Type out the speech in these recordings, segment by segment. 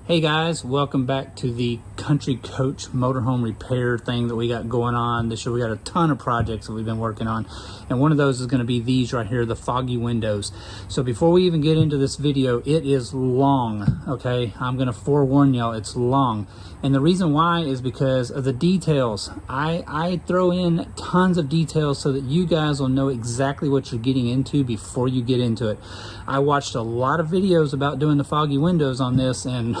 Hey guys, welcome back to the Country Coach motorhome repair thing that we got going on this year. We got a ton of projects that we've been working on, and one of those is going to be these right here, the Foggy windows. So before we even get into this video, it is long, okay? I'm going to forewarn y'all, it's long. And the reason why is because of the details. I throw in tons of details so that you guys will know exactly what you're getting into before you get into it. I watched a lot of videos about doing the Foggy windows on this, and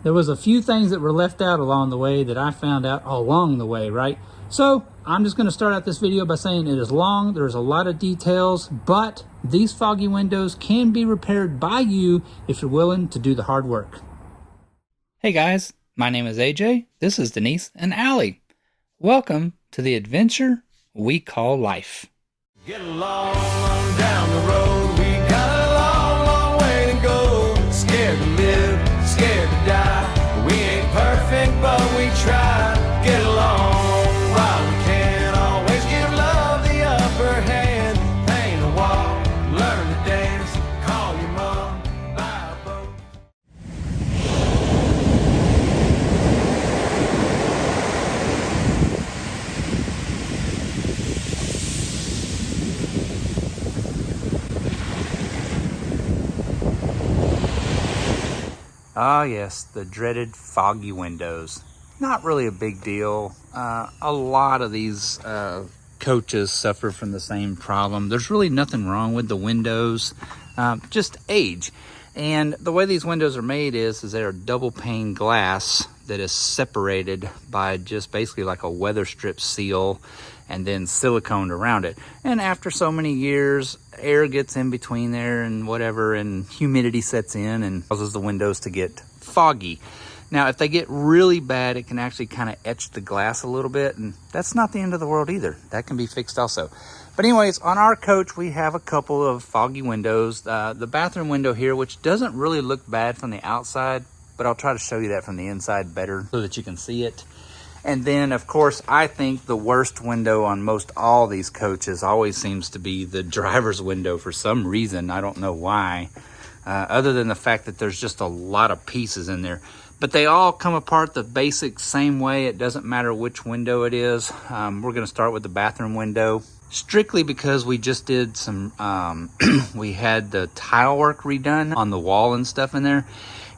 there was a few things that were left out along the way that I found out along the way, right? So I'm just going to start out this video by saying it is long, there's a lot of details, but these Foggy windows can be repaired by you if you're willing to do the hard work. Hey guys, my name is AJ, this is Denise and Allie. Welcome to the adventure we call life. Get along down the road, we got a long, long way to go. Scared to live, scared to die. We ain't perfect, but we try. Get along while we can. Always give love the upper hand. Paint a wall, learn to dance. Call your mom, buy a boat. Ah yes, the dreaded Foggy windows. Not really a big deal. A lot of these coaches suffer from the same problem. There's really nothing wrong with the windows, just age. And the way these windows are made is they're double pane glass that is separated by just basically like a weather strip seal and then siliconed around it. And after so many years, air gets in between there and whatever, and humidity sets in and causes the windows to get foggy. Now, if they get really bad, it can actually kind of etch the glass a little bit, and that's not the end of the world either. That can be fixed also. But anyways, on our coach, we have a couple of foggy windows. The bathroom window here, which doesn't really look bad from the outside, but I'll try to show you that from the inside better so that you can see it. And then, of course, I think the worst window on most all these coaches always seems to be the driver's window for some reason. I don't know why, other than the fact that there's just a lot of pieces in there. But they all come apart the basic same way. It doesn't matter which window it is. We're going to start with the bathroom window, strictly because we just did some, we had the tile work redone on the wall and stuff in there.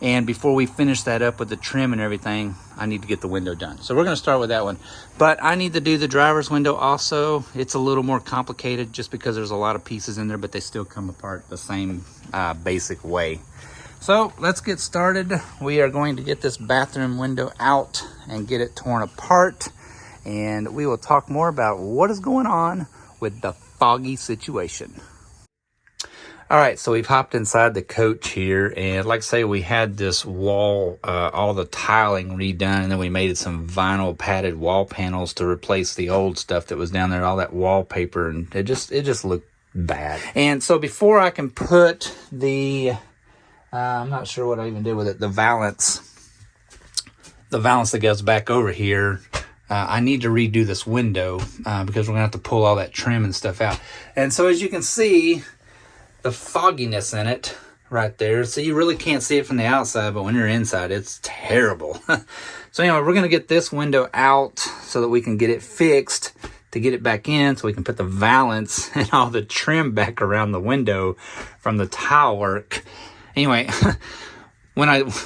And before we finish that up with the trim and everything, I need to get the window done. So we're going to start with that one. But I need to do the driver's window also. It's a little more complicated just because there's a lot of pieces in there, but they still come apart the same basic way. So let's get started. We are going to get this bathroom window out and get it torn apart. And we will talk more about what is going on with the foggy situation. All right, so we've hopped inside the coach here, and like I say, we had this wall, all the tiling redone, and then we made some vinyl padded wall panels to replace the old stuff that was down there, all that wallpaper, and it just looked bad. And so before I can put the, I'm not sure what I even did with it, the valance that goes back over here, I need to redo this window because we're gonna have to pull all that trim and stuff out. And so as you can see, the fogginess in it right there. So you really can't see it from the outside, but when you're inside, it's terrible. So anyway, we're going to get this window out so that we can get it fixed to get it back in so we can put the valance and all the trim back around the window from the tile work. Anyway,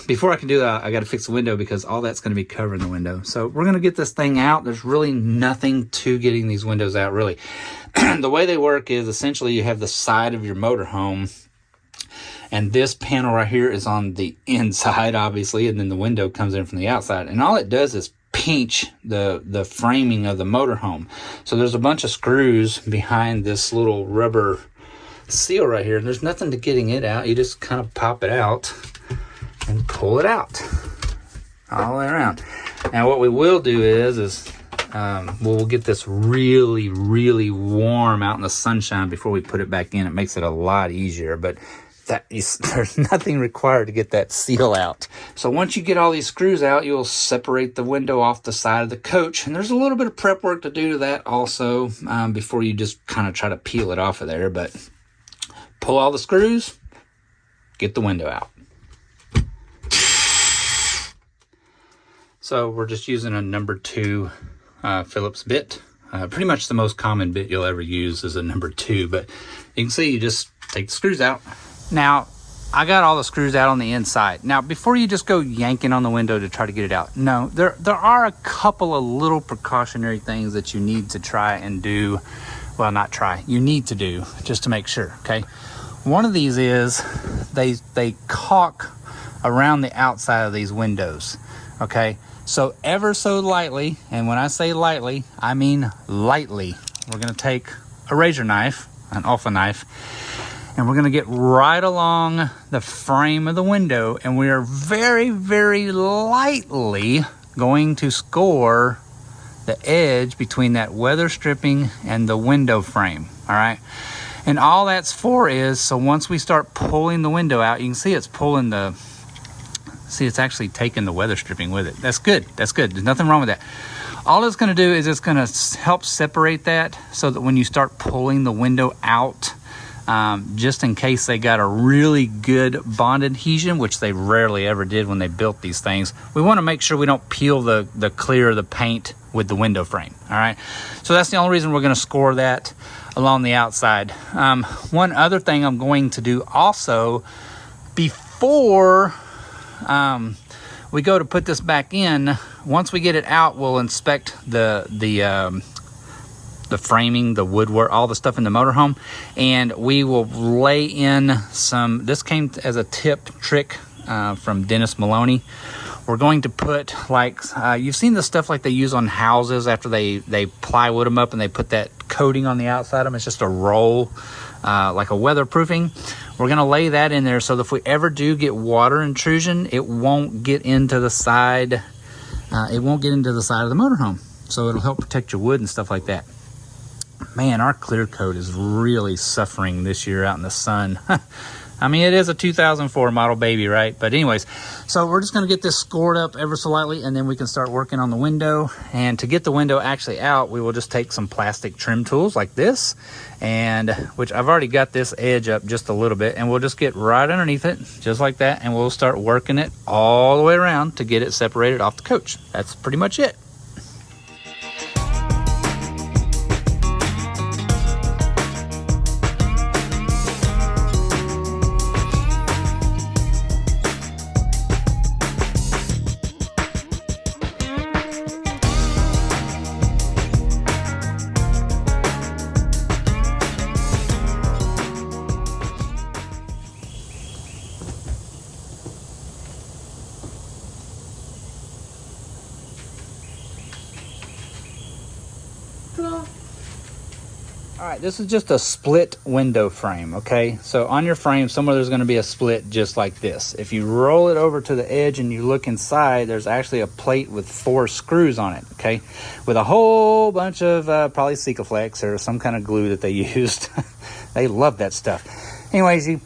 before I can do that, I got to fix the window because all that's going to be covering the window. So we're going to get this thing out. There's really nothing to getting these windows out, really. The way they work is essentially you have the side of your motorhome, and this panel right here is on the inside, obviously, and then the window comes in from the outside. And all it does is pinch the framing of the motorhome. So there's a bunch of screws behind this little rubber seal right here, and there's nothing to getting it out. You just kind of pop it out and pull it out all the way around. Now what we will do is we'll get this really, really warm out in the sunshine before we put it back in. It makes it a lot easier, but there's nothing required to get that seal out. So once you get all these screws out, you'll separate the window off the side of the coach. And there's a little bit of prep work to do to that also before you just kind of try to peel it off of there. But pull all the screws, get the window out. So we're just using a number 2 Phillips bit. Pretty much the most common bit you'll ever use is a number 2, but you can see you just take the screws out. Now, I got all the screws out on the inside. Now, before you just go yanking on the window to try to get it out, no, there are a couple of little precautionary things that you need to try and do. Well, not try, you need to do just to make sure, okay? One of these is they caulk around the outside of these windows, okay? So ever so lightly, and when I say lightly, I mean lightly, we're gonna take a razor knife, an alpha knife, and we're gonna get right along the frame of the window, and we are very, very lightly going to score the edge between that weather stripping and the window frame, all right? And all that's for is, so once we start pulling the window out, you can see it's pulling the, see, it's actually taking the weather stripping with it. That's good. That's good. There's nothing wrong with that. All it's going to do is it's going to help separate that so that when you start pulling the window out, just in case they got a really good bond adhesion, which they rarely ever did when they built these things, we want to make sure we don't peel the clear of the paint with the window frame. All right. So that's the only reason we're going to score that along the outside. One other thing I'm going to do also before we go to put this back in, once we get it out, we'll inspect the framing, the woodwork, all the stuff in the motorhome, and we will lay in some, this came as a tip trick from Dennis Maloney. We're going to put, like, you've seen the stuff like they use on houses after they plywood them up and they put that coating on the outside of them. It's just a roll, like a weatherproofing. We're going to lay that in there so that if we ever do get water intrusion, it won't get into the side. It won't get into the side of the motorhome. So it'll help protect your wood and stuff like that. Man, our clear coat is really suffering this year out in the sun. I mean, it is a 2004 model baby, right? But anyways, so we're just going to get this scored up ever so lightly, and then we can start working on the window. And to get the window actually out, we will just take some plastic trim tools like this, and which I've already got this edge up just a little bit, and we'll just get right underneath it, just like that, and we'll start working it all the way around to get it separated off the coach. That's pretty much it. All right, this is just a split window frame, okay? So on your frame, somewhere there's going to be a split just like this. If you roll it over to the edge and you look inside, there's actually a plate with 4 screws on it, okay? With a whole bunch of probably Sikaflex or some kind of glue that they used. They love that stuff. Anyways, you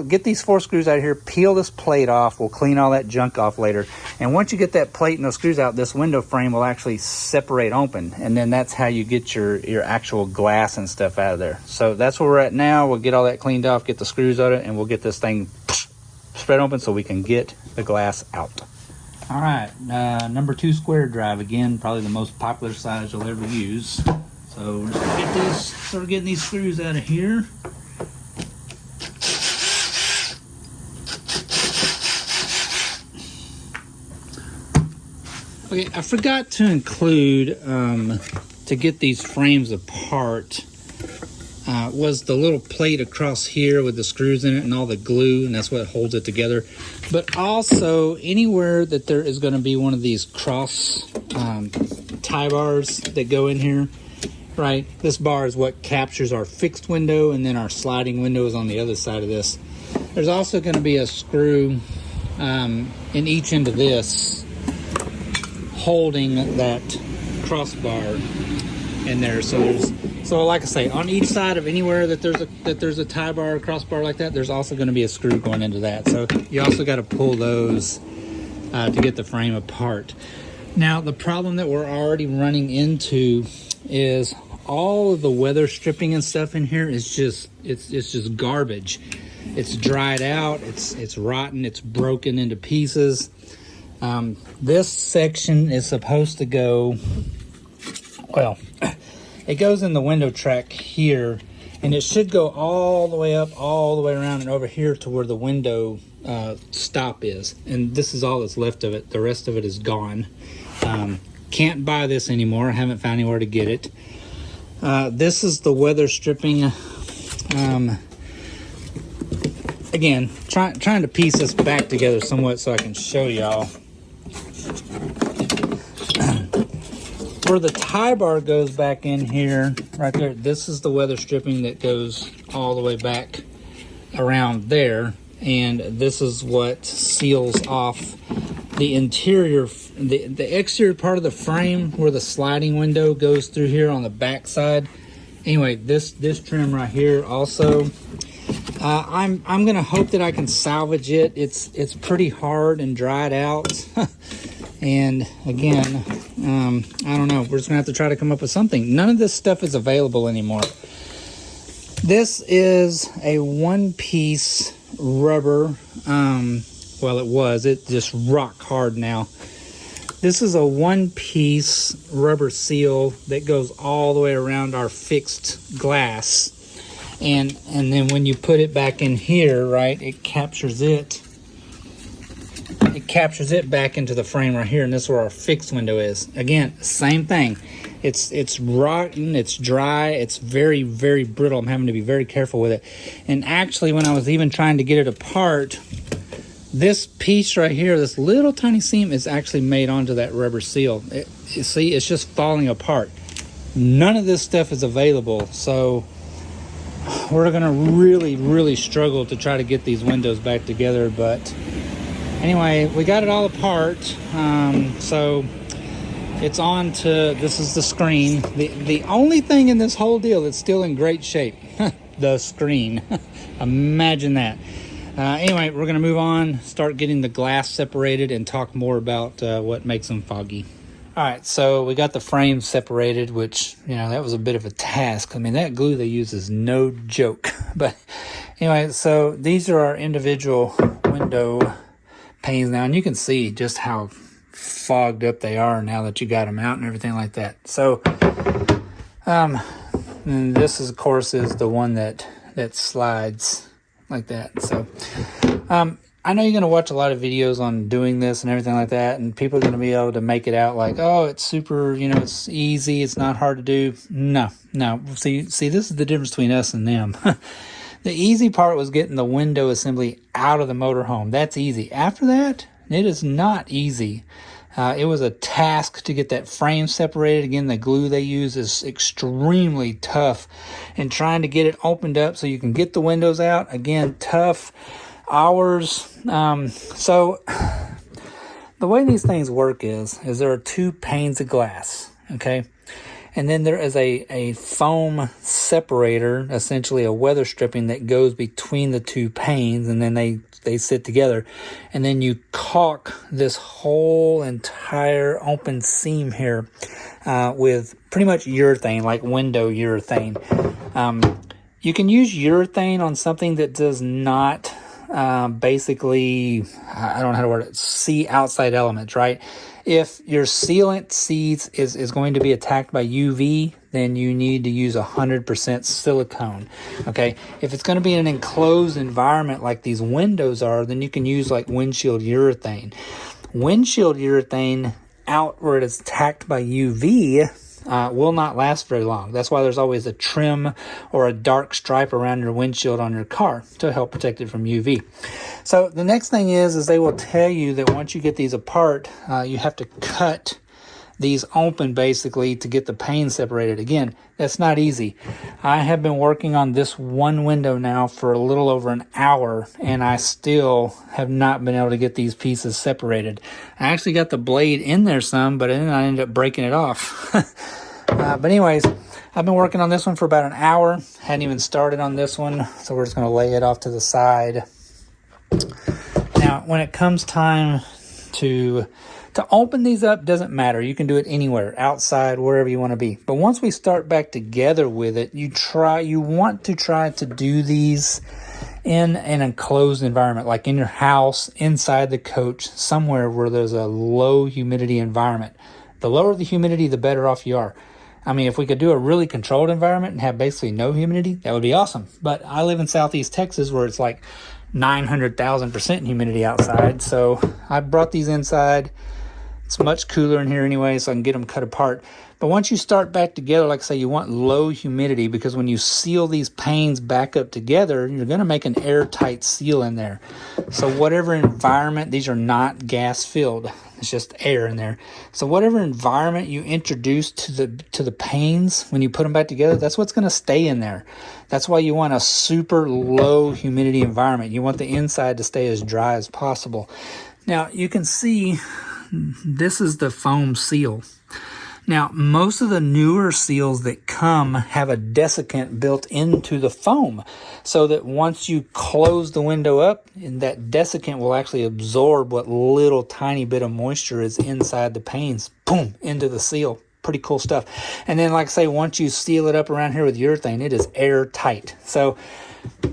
get these 4 screws out of here, peel this plate off. We'll clean all that junk off later. And once you get that plate and those screws out, this window frame will actually separate open. And then that's how you get your actual glass and stuff out of there. So that's where we're at now. We'll get all that cleaned off, get the screws out of it, and we'll get this thing spread open so we can get the glass out. All right, number 2 square drive. Again, probably the most popular size you'll ever use. So we're just gonna start getting these screws out of here. Okay, I forgot to include, to get these frames apart, was the little plate across here with the screws in it and all the glue, and that's what holds it together. But also, anywhere that there is going to be one of these cross tie bars that go in here, right? This bar is what captures our fixed window, and then our sliding window is on the other side of this. There's also going to be a screw in each end of this, holding that crossbar in there. So like I say, on each side of anywhere that there's a tie bar or crossbar like that, there's also going to be a screw going into that. So you also got to pull those to get the frame apart. Now the problem that we're already running into is all of the weather stripping and stuff in here is just it's just garbage. It's dried out, it's rotten, it's broken into pieces. This section is supposed to go, well, it goes in the window track here, and it should go all the way up, all the way around and over here to where the window stop is. And this is all that's left of it. The rest of it is gone. Can't buy this anymore. I haven't found anywhere to get it. This is the weather stripping. Again, trying to piece this back together somewhat so I can show y'all. Where the tie bar goes back in here, right there, this is the weather stripping that goes all the way back around there. And this is what seals off the interior, the exterior part of the frame where the sliding window goes through here on the back side. Anyway, this trim right here also, I'm gonna hope that I can salvage it. It's pretty hard and dried out. And again, I don't know, we're just gonna have to try to come up with something. None of this stuff is available anymore. This is a one-piece rubber, well, it's just rock hard now. This is a one-piece rubber seal that goes all the way around our fixed glass. And then when you put it back in here, right, it captures it back into the frame right here, and this is where our fixed window is. Again, same thing. It's rotten, it's dry, it's very, very brittle. I'm having to be very careful with it. And actually, when I was even trying to get it apart, this piece right here, this little tiny seam is actually made onto that rubber seal. You see, it's just falling apart. None of this stuff is available, so we're gonna really, really struggle to try to get these windows back together. But anyway, we got it all apart, so it's on to, this is the screen. The only thing in this whole deal that's still in great shape, the screen. Imagine that. Anyway, we're gonna move on, start getting the glass separated, and talk more about what makes them foggy. All right, so we got the frame separated, which, you know, that was a bit of a task. I mean, that glue they use is no joke. But anyway, so these are our individual window panes now, and you can see just how fogged up they are now that you got them out and everything like that. So, and this is, of course, is the one that slides like that. So, I know you're going to watch a lot of videos on doing this and everything like that, and people are going to be able to make it out like, oh, it's super, you know, it's easy, it's not hard to do. No. See, this is the difference between us and them. The easy part was getting the window assembly out of the motorhome. That's easy. After that, it is not easy. It was a task to get that frame separated. Again, the glue they use is extremely tough. And trying to get it opened up so you can get the windows out, again, tough. Hours. So the way these things work is there are two panes of glass, okay? And then there is a foam separator, essentially a weather stripping that goes between the two panes, and then they sit together. And then you caulk this whole entire open seam here with pretty much urethane, like window urethane. You can use urethane on something that does not basically, I don't know how to word it, see outside elements, right? If your sealant is going to be attacked by UV, then you need to use 100% silicone, okay? If it's going to be an enclosed environment like these windows are, then you can use like windshield urethane. Windshield urethane out where it is attacked by UV will not last very long. That's why there's always a trim or a dark stripe around your windshield on your car to help protect it from UV. So the next thing is they will tell you that once you get these apart, you have to cut these open basically to get the pane separated. Again, that's not easy. I have been working on this one window now for a little over an hour, and I still have not been able to get these pieces separated. I actually got the blade in there some, but then I ended up breaking it off. But anyways, I've been working on this one for about an hour. Hadn't even started on this one, so we're just going to lay it off to the side. Now, when it comes time to open these up, doesn't matter. You can do it anywhere, outside, wherever you want to be. But once we start back together with it, you want to try to do these in an enclosed environment, like in your house, inside the coach, somewhere where there's a low humidity environment. The lower the humidity, the better off you are. I mean, if we could do a really controlled environment and have basically no humidity, that would be awesome. But I live in Southeast Texas where it's like 900,000% humidity outside. So I brought these inside. It's much cooler in here anyway, so I can get them cut apart. But once you start back together, like I say, you want low humidity, because when you seal these panes back up together, you're going to make an airtight seal in there. So whatever environment, these are not gas filled. It's just air in there. So whatever environment you introduce to the panes when you put them back together, that's what's going to stay in there. That's why you want a super low humidity environment. You want the inside to stay as dry as possible. Now you can see this is the foam seal. Now, most of the newer seals that come have a desiccant built into the foam, so that once you close the window up, that desiccant will actually absorb what little tiny bit of moisture is inside the panes, boom, into the seal. Pretty cool stuff. And then, like I say, once you seal it up around here with urethane, it is airtight. So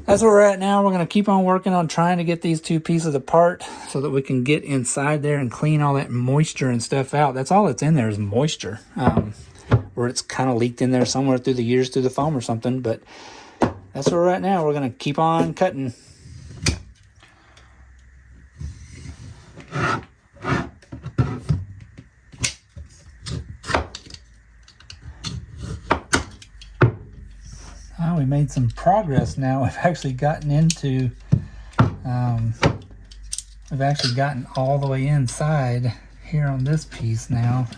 that's where we're at now. We're going to keep on working on trying to get these two pieces apart so that we can get inside there and clean all that moisture and stuff out. That's all that's in there is moisture, where it's kind of leaked in there somewhere through the years through the foam or something. But that's where we're at now. We're going to keep on cutting. We made some progress now. We've actually gotten into, we've actually gotten all the way inside here on this piece now.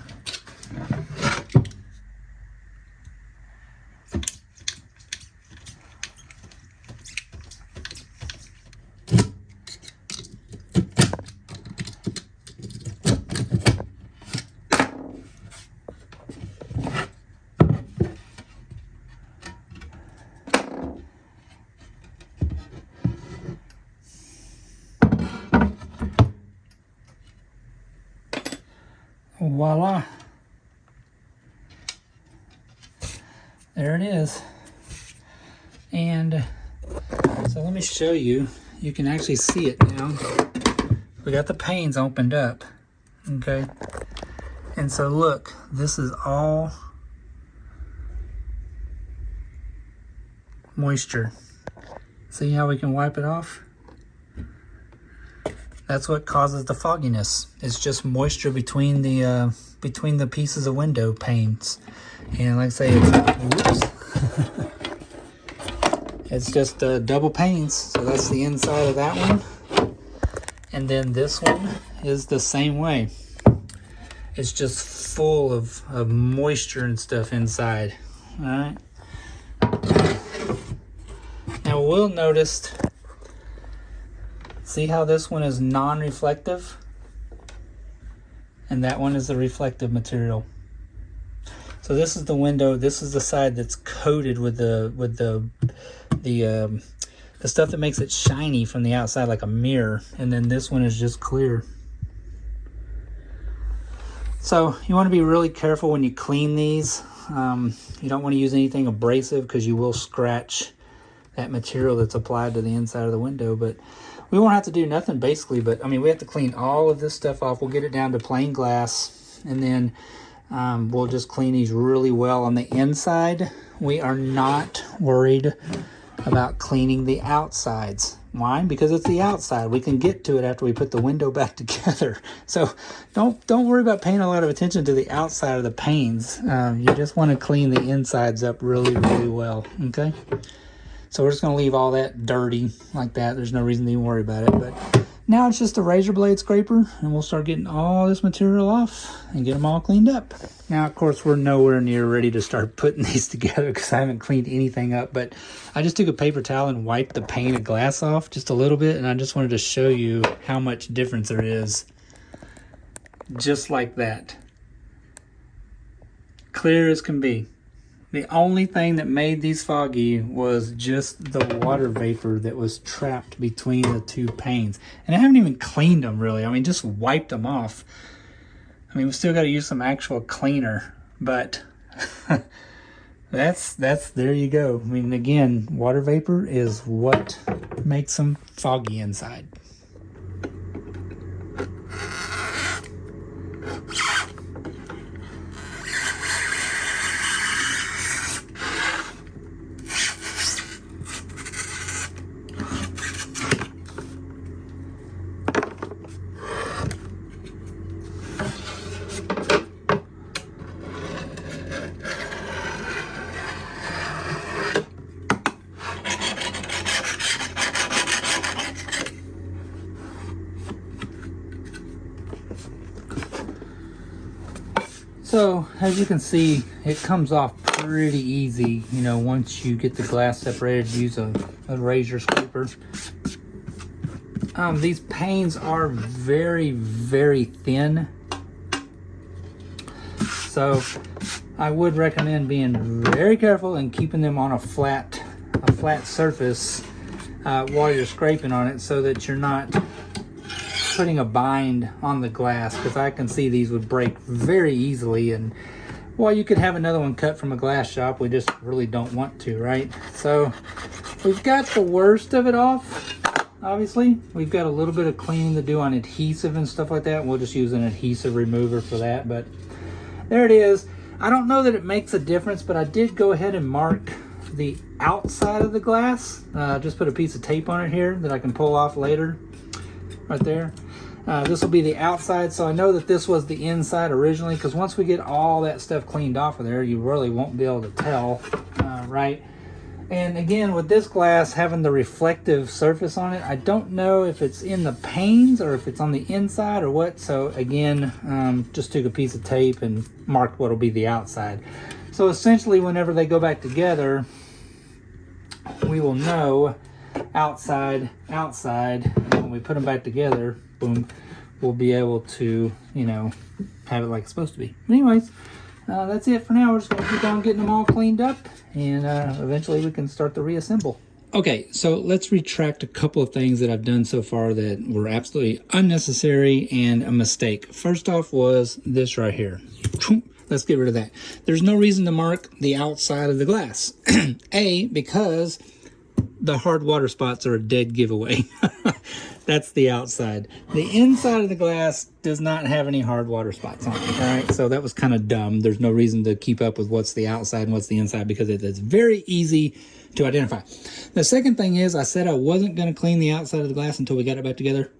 Voila. There it is. And so let me show you. You can actually see it now. We got the panes opened up. Okay. And so look, this is all moisture. See how we can wipe it off? That's what causes the fogginess. It's just moisture between the pieces of window panes. And like I say, it's just double panes. So that's the inside of that one. And then this one is the same way. It's just full of moisture and stuff inside. All right. Now we'll notice. See how this one is non-reflective? And that one is the reflective material. So this is the window, this is the side that's coated with the stuff that makes it shiny from the outside like a mirror, and then this one is just clear. So you want to be really careful when you clean these. You don't want to use anything abrasive because you will scratch that material that's applied to the inside of the window, but we won't have to do nothing basically, but I mean, we have to clean all of this stuff off. We'll get it down to plain glass, and then we'll just clean these really well. On the inside, we are not worried about cleaning the outsides. Why? Because it's the outside. We can get to it after we put the window back together. So don't worry about paying a lot of attention to the outside of the panes. You just want to clean the insides up really, really well, okay? So we're just going to leave all that dirty like that. There's no reason to even worry about it. But now it's just a razor blade scraper, and we'll start getting all this material off and get them all cleaned up. Now, of course, we're nowhere near ready to start putting these together because I haven't cleaned anything up. But I just took a paper towel and wiped the pane of glass off just a little bit, and I just wanted to show you how much difference there is. Just like that. Clear as can be. The only thing that made these foggy was just the water vapor that was trapped between the two panes. And I haven't even cleaned them really. I mean, just wiped them off. I mean, we still got to use some actual cleaner, but There you go. I mean, again, water vapor is what makes them foggy inside. So, as you can see, it comes off pretty easy, you know, once you get the glass separated. Use a razor scraper. These panes are very, very thin. So, I would recommend being very careful and keeping them on a flat surface while you're scraping on it, so that you're not putting a bind on the glass, because I can see these would break very easily. And while you could have another one cut from a glass shop, we just really don't want to, right? So we've got the worst of it off. Obviously, we've got a little bit of cleaning to do on adhesive and stuff like that. We'll just use an adhesive remover for that, but there it is. I don't know that it makes a difference, but I did go ahead and mark the outside of the glass. Just put a piece of tape on it here that I can pull off later. Right there. This will be the outside, so I know that this was the inside originally, because once we get all that stuff cleaned off of there, you really won't be able to tell, right? And again, with this glass having the reflective surface on it, I don't know if it's in the panes or if it's on the inside or what. So again, just took a piece of tape and marked what will be the outside. So essentially, whenever they go back together, we will know outside, and when we put them back together, boom, we'll be able to, you know, have it like it's supposed to be. But anyways, that's it for now. We're just going to keep on getting them all cleaned up, and eventually we can start to reassemble. Okay, so let's retract a couple of things that I've done so far that were absolutely unnecessary and a mistake. First off was this right here. Let's get rid of that. There's no reason to mark the outside of the glass. Because the hard water spots are a dead giveaway. That's the outside. The inside of the glass does not have any hard water spots on it, all right? So that was kind of dumb. There's no reason to keep up with what's the outside and what's the inside, because it's very easy to identify. The second thing is, I said I wasn't going to clean the outside of the glass until we got it back together.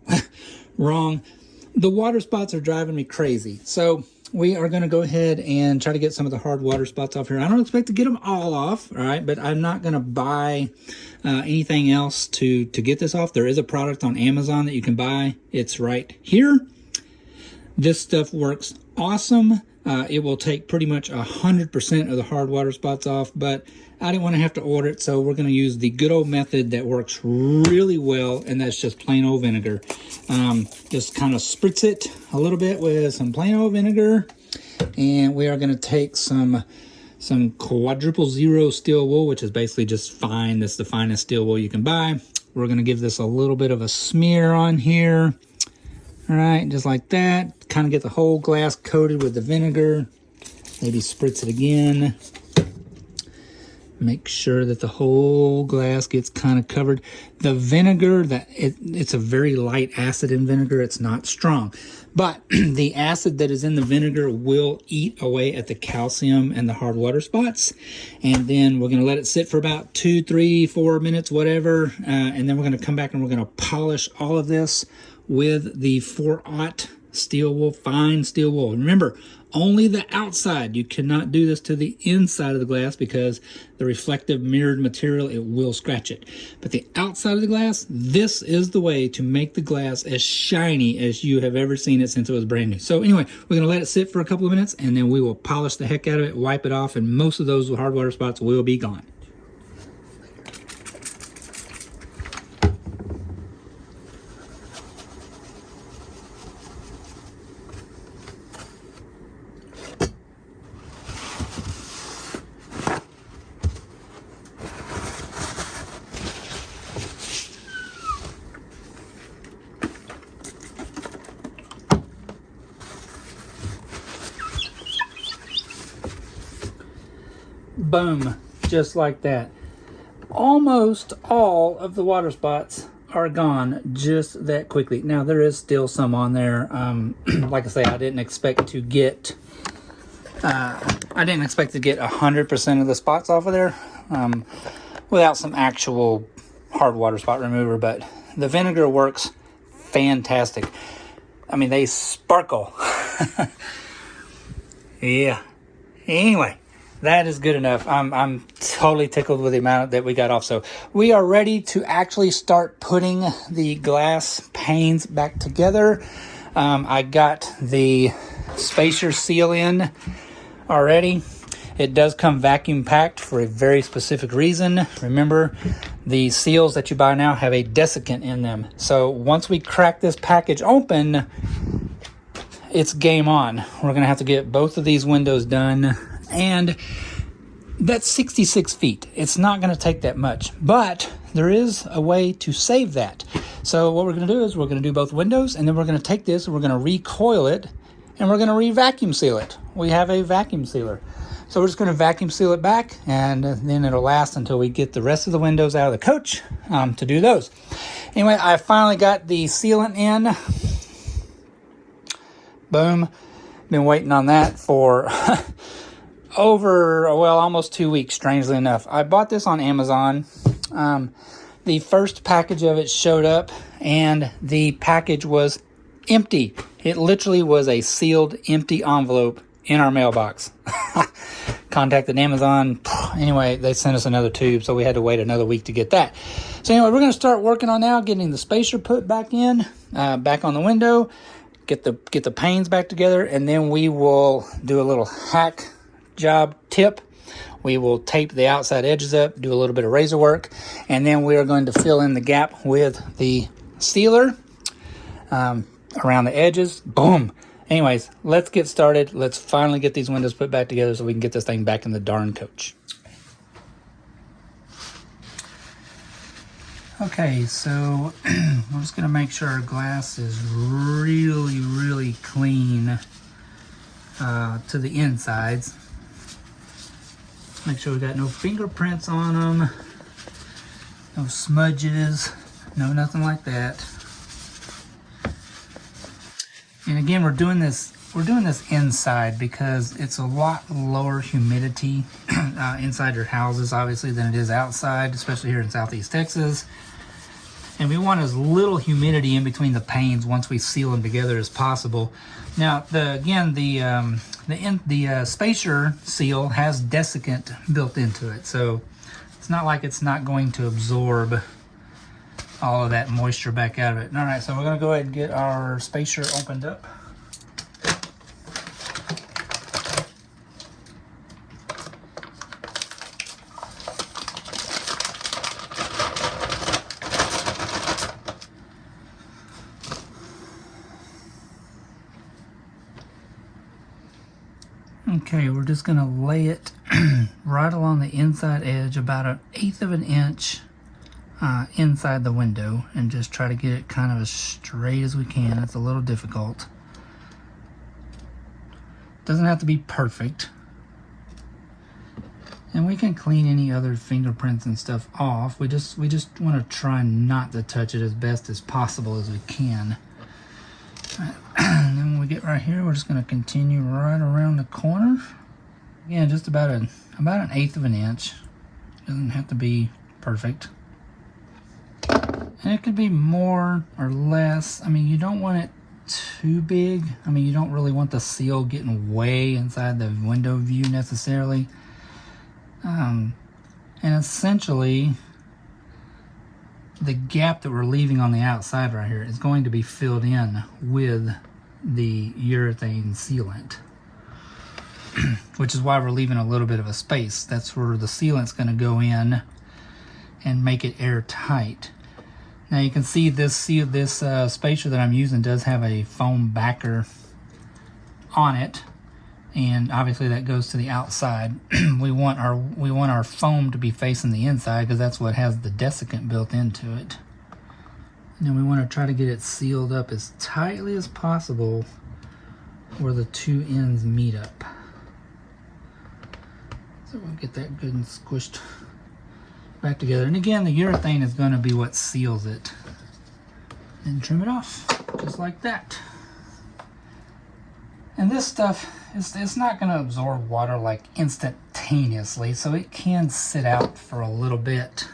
Wrong. The water spots are driving me crazy. So we are going to go ahead and try to get some of the hard water spots off here. I don't expect to get them all off, all right? But I'm not going to buy anything else to get this off. There is a product on Amazon that you can buy. It's right here. This stuff works awesome. It will take pretty much 100% of the hard water spots off, but I didn't want to have to order it, so we're going to use the good old method that works really well, and that's just plain old vinegar. Just kind of spritz it a little bit with some plain old vinegar, and we are going to take some quadruple zero steel wool, which is basically just fine. That's the finest steel wool you can buy. We're going to give this a little bit of a smear on here. All right, just like that. Kind of get the whole glass coated with the vinegar. Maybe spritz it again. Make sure that the whole glass gets kind of covered. The vinegar, it's a very light acid in vinegar. It's not strong. But the acid that is in the vinegar will eat away at the calcium and the hard water spots. And then we're going to let it sit for about 2, 3, 4 minutes, whatever. And then we're going to come back and we're going to polish all of this with the 4/0 steel wool, fine steel wool. Remember, only the outside. You cannot do this to the inside of the glass because the reflective mirrored material, it will scratch it. But the outside of the glass, this is the way to make the glass as shiny as you have ever seen it since it was brand new. So anyway, we're going to let it sit for a couple of minutes, and then we will polish the heck out of it, wipe it off, and most of those hard water spots will be gone. Boom, just like that. Almost all of the water spots are gone just that quickly. Now there is still some on there. Like I say, I didn't expect to get 100% of the spots off of there without some actual hard water spot remover, but the vinegar works fantastic. I mean, they sparkle. Yeah. Anyway, that is good enough. I'm totally tickled with the amount that we got off. So we are ready to actually start putting the glass panes back together. I got the spacer seal in already. It does come vacuum packed for a very specific reason. Remember, the seals that you buy now have a desiccant in them. So once we crack this package open, it's game on. We're going to have to get both of these windows done. And that's 66 feet. It's not going to take that much, but there is a way to save that. So what we're going to do is we're going to do both windows, and then we're going to take this and we're going to recoil it, and we're going to re-vacuum seal it. We have a vacuum sealer. So we're just going to vacuum seal it back, and then it'll last until we get the rest of the windows out of the coach to do those. Anyway, I finally got the sealant in. Boom. Been waiting on that for almost 2 weeks, strangely enough. I bought this on Amazon. The first package of it showed up, and the package was empty. It literally was a sealed, empty envelope in our mailbox. Contacted Amazon. Anyway, they sent us another tube, so we had to wait another week to get that. So anyway, we're going to start working on now getting the spacer put back in, back on the window, get the panes back together, and then we will do a little hack job tip. We will tape the outside edges up, do a little bit of razor work, and then we are going to fill in the gap with the sealer around the edges. Boom. Anyways, let's get started. Let's finally get these windows put back together so we can get this thing back in the darn coach. Okay, so I'm just going to make sure our glass is really, really clean to the insides. Make sure we got no fingerprints on them, no smudges, no nothing like that. And again, we're doing this inside because it's a lot lower humidity inside your houses, obviously, than it is outside, especially here in Southeast Texas. And we want as little humidity in between the panes once we seal them together as possible. Now, the spacer seal has desiccant built into it, so it's not like it's not going to absorb all of that moisture back out of it. All right, so we're going to go ahead and get our spacer opened up. Okay, we're just going to lay it right along the inside edge, about 1/8 of an inch inside the window, and just try to get it kind of as straight as we can. It's a little difficult. Doesn't have to be perfect. And we can clean any other fingerprints and stuff off. We just want to try not to touch it as best as possible as we can. And then when we get right here, we're just going to continue right around the corner. Again, just about an 1/8 of an inch. Doesn't have to be perfect. And it could be more or less. I mean, you don't want it too big. I mean, you don't really want the seal getting way inside the window view necessarily. And essentially, the gap that we're leaving on the outside right here is going to be filled in with the urethane sealant, which is why we're leaving a little bit of a space. That's where the sealant's going to go in and make it airtight. Now you can see this spacer that I'm using does have a foam backer on it, and obviously that goes to the outside. we want our foam to be facing the inside because that's what has the desiccant built into it. And then we want to try to get it sealed up as tightly as possible where the two ends meet up. So we'll get that good and squished back together. And again, the urethane is going to be what seals it. And trim it off, just like that. And this stuff, it's not going to absorb water like instantaneously, so it can sit out for a little bit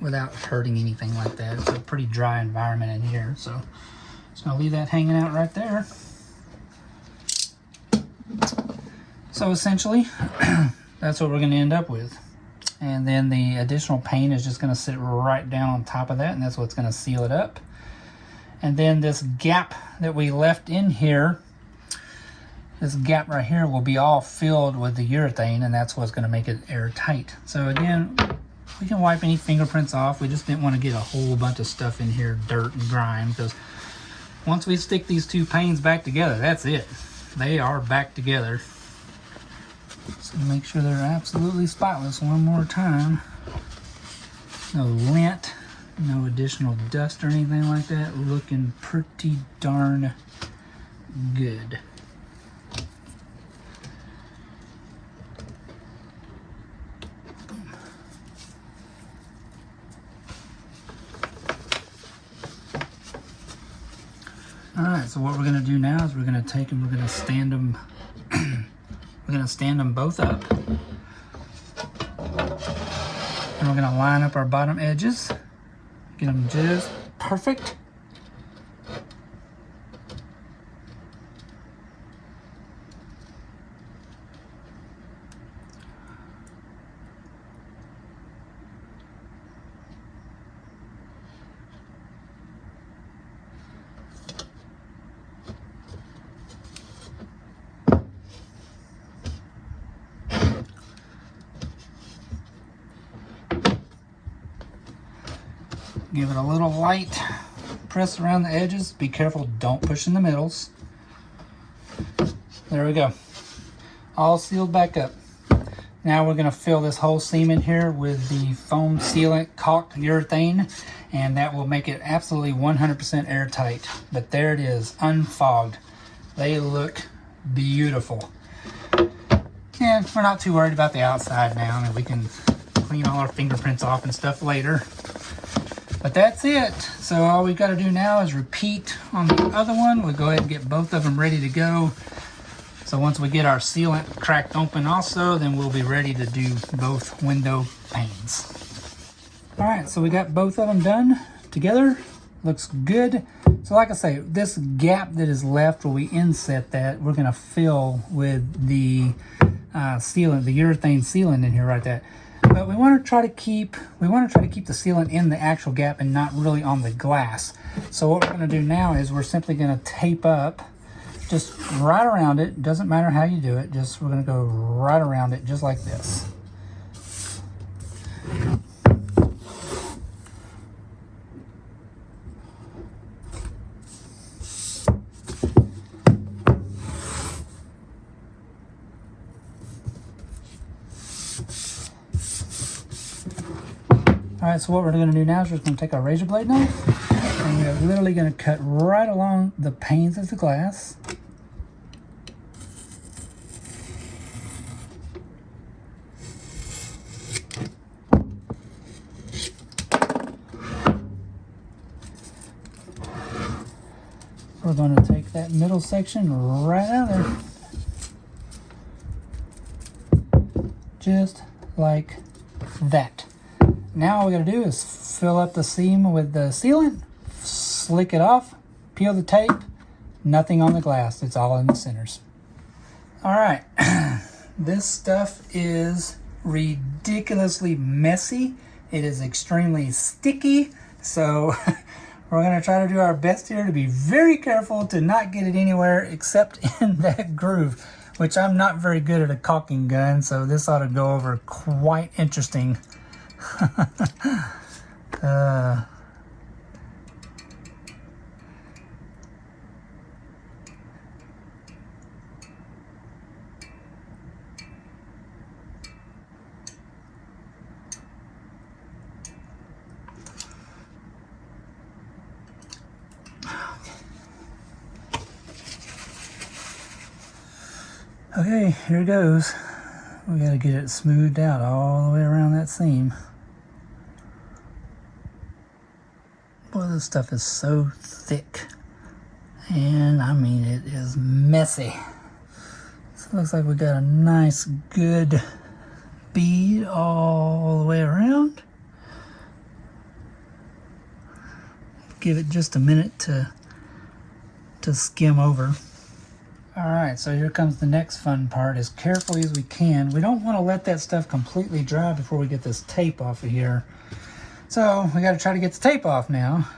without hurting anything like that. It's a pretty dry environment in here, so just going to leave that hanging out right there. So essentially, that's what we're going to end up with. And then the additional paint is just going to sit right down on top of that, and that's what's going to seal it up. And then this gap that we left in here, this gap right here will be all filled with the urethane, and that's what's going to make it airtight. So again, we can wipe any fingerprints off. We just didn't want to get a whole bunch of stuff in here, dirt and grime, because once we stick these two panes back together, that's it. They are back together. So make sure they're absolutely spotless one more time. No lint, no additional dust or anything like that. Looking pretty darn good. Alright, so what we're going to do now is we're going to take them, we're going to stand them both up. And we're going to line up our bottom edges. Get them just perfect. Give it a little light press around the edges. Be careful, don't push in the middles. There we go. All sealed back up. Now we're going to fill this whole seam in here with the foam sealant caulked urethane, and that will make it absolutely 100% airtight. But there it is, unfogged. They look beautiful. And we're not too worried about the outside now. I mean, we can clean all our fingerprints off and stuff later. But that's it. So all we've got to do now is repeat on the other one. We'll go ahead and get both of them ready to go. So once we get our sealant cracked open also, then we'll be ready to do both window panes. All right, so we got both of them done together. Looks good. So like I say, this gap that is left where we inset that, we're gonna fill with the sealant, the urethane sealant in here right there. But we want to try to keep the sealant in the actual gap and not really on the glass. So what we're going to do now is we're simply going to tape up just right around it. Doesn't matter how you do it. Just we're going to go right around it just like this. Alright, so what we're going to do now is we're just going to take our razor blade knife, and we're literally going to cut right along the panes of the glass. We're going to take that middle section right out of there. Just like that. Now all we got to do is fill up the seam with the sealant, slick it off, peel the tape, nothing on the glass. It's all in the centers. All right, this stuff is ridiculously messy. It is extremely sticky. So we're going to try to do our best here to be very careful to not get it anywhere except in that groove, which I'm not very good at a caulking gun. So this ought to go over quite interesting. Okay, here it goes. We got to get it smoothed out all the way around that seam. Boy, this stuff is so thick. And I mean, it is messy. So it looks like we got a nice, good bead all the way around. Give it just a minute to skim over. All right, so here comes the next fun part. As carefully as we can, we don't want to let that stuff completely dry before we get this tape off of here. So we got to try to get the tape off now.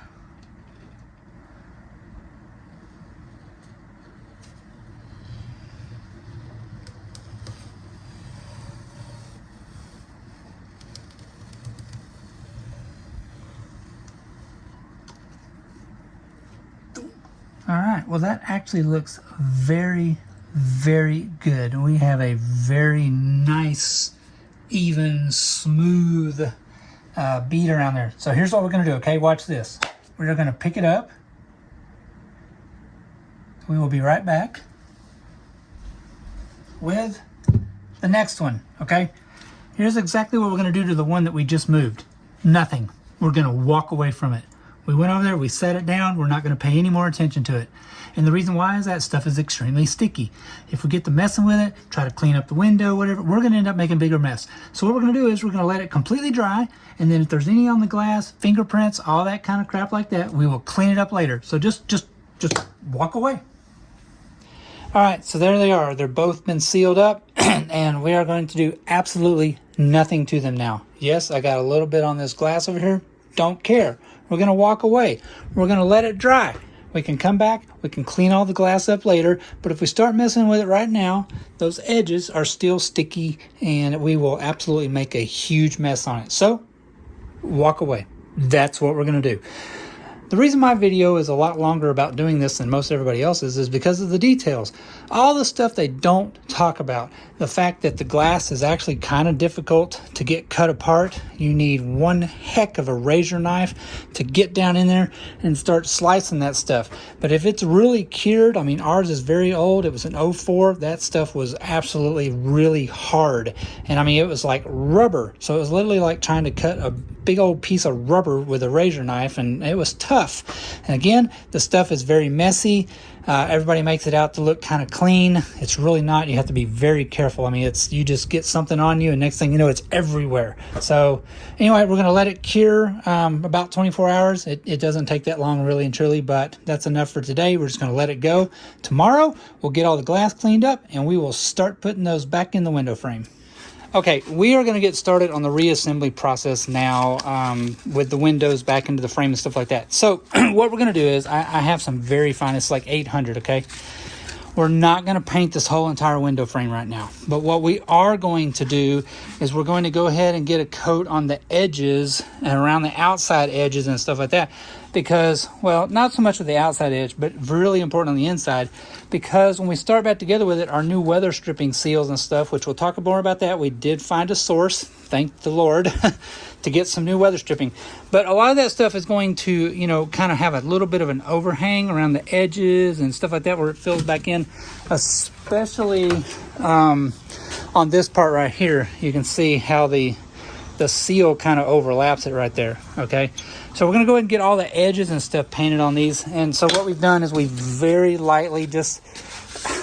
All right, well that actually looks very, very good. We have a very nice, even, smooth bead around there. So here's what we're gonna do, okay? Watch this. We're gonna pick it up. We will be right back with the next one, okay? Here's exactly what we're gonna do to the one that we just moved. Nothing. We're gonna walk away from it. We went over there, we set it down, we're not going to pay any more attention to it. And the reason why is that stuff is extremely sticky. If we get to messing with it, try to clean up the window, whatever, we're going to end up making a bigger mess. So what we're going to do is we're going to let it completely dry, and then if there's any on the glass, fingerprints, all that kind of crap like that, we will clean it up later. So just walk away. All right, so there they are. They're both been sealed up, and we are going to do absolutely nothing to them now. Yes, I got a little bit on this glass over here. Don't care. We're going to walk away. We're going to let it dry. We can come back. We can clean all the glass up later. But if we start messing with it right now, those edges are still sticky and we will absolutely make a huge mess on it. So, walk away. That's what we're going to do. The reason my video is a lot longer about doing this than most everybody else's is because of the details. All the stuff they don't talk about. The fact that the glass is actually kind of difficult to get cut apart. You need one heck of a razor knife to get down in there and start slicing that stuff. But if it's really cured, I mean, ours is very old. It was an 04. That stuff was absolutely really hard. And I mean, it was like rubber. So it was literally like trying to cut a big old piece of rubber with a razor knife, and it was tough. And again, the stuff is very messy. Everybody makes it out to look kind of clean. It's really not. You have to be very careful. I mean, you just get something on you and next thing you know, it's everywhere. So anyway, we're going to let it cure about 24 hours. It doesn't take that long really and truly, but that's enough for today. We're just going to let it go. Tomorrow, we'll get all the glass cleaned up and we will start putting those back in the window frame. Okay, we are going to get started on the reassembly process now with the windows back into the frame and stuff like that. So what we're going to do is I have some very fine, it's like 800, okay? We're not going to paint this whole entire window frame right now. But what we are going to do is we're going to go ahead and get a coat on the edges and around the outside edges and stuff like that. Because, well, not so much with the outside edge, but really important on the inside. Because when we start back together with it, our new weather stripping seals and stuff, which we'll talk more about that. We did find a source, thank the Lord, to get some new weather stripping. But a lot of that stuff is going to, you know, kind of have a little bit of an overhang around the edges and stuff like that where it fills back in. Especially on this part right here, you can see how the seal kind of overlaps it right there, okay? So we're going to go ahead and get all the edges and stuff painted on these. And so what we've done is we very lightly just,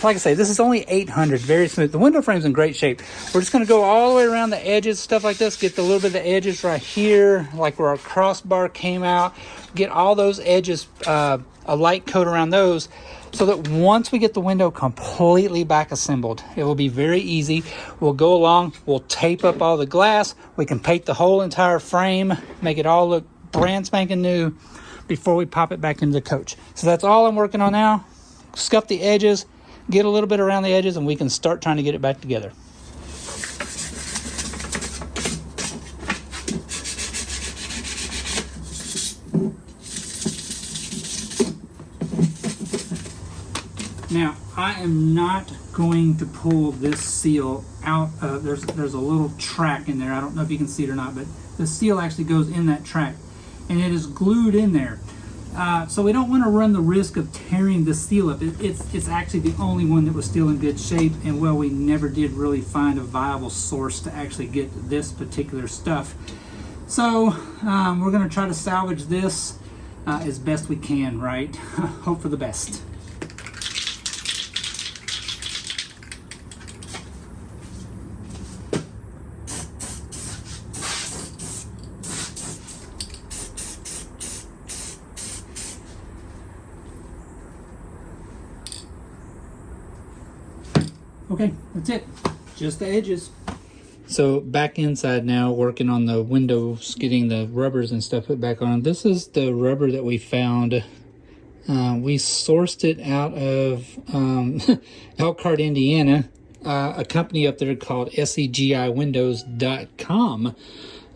like I say, this is only 800, very smooth. The window frame's in great shape. We're just going to go all the way around the edges, stuff like this, get the little bit of the edges right here, like where our crossbar came out, get all those edges, a light coat around those, so that once we get the window completely back assembled, it will be very easy. We'll go along, we'll tape up all the glass, we can paint the whole entire frame, make it all look brand spanking new before we pop it back into the coach. So that's all I'm working on now. Scuff the edges, get a little bit around the edges, and we can start trying to get it back together. Now, I am not going to pull this seal out. There's a little track in there. I don't know if you can see it or not, but the seal actually goes in that track, and it is glued in there. So we don't want to run the risk of tearing the seal up. It's actually the only one that was still in good shape, and well, we never did really find a viable source to actually get this particular stuff. So we're going to try to salvage this as best we can, right? Hope for the best. Okay, that's it. Just the edges. So back inside now, working on the windows, getting the rubbers and stuff put back on. This is the rubber that we found. We sourced it out of Elkhart, Indiana. A company up there called SEGIWindows.com.